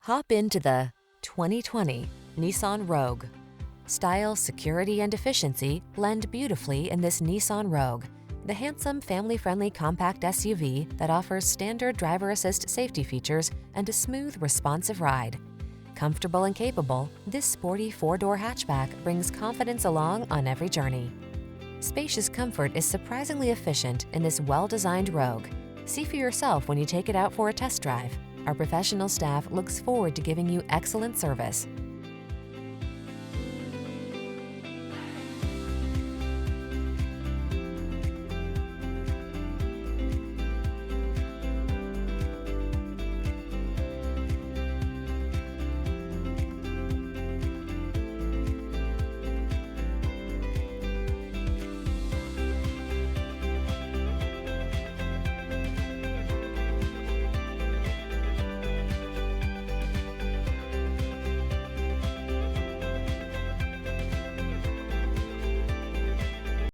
Hop into the 2020 Nissan Rogue. Style, security, and efficiency blend beautifully in this Nissan Rogue, the handsome, family-friendly compact SUV that offers standard driver assist safety features and a smooth, responsive ride. Comfortable and capable, this sporty four-door hatchback brings confidence along on every journey. Spacious comfort is surprisingly efficient in this well-designed Rogue. See for yourself when you take it out for a test drive. Our professional staff looks forward to giving you excellent service.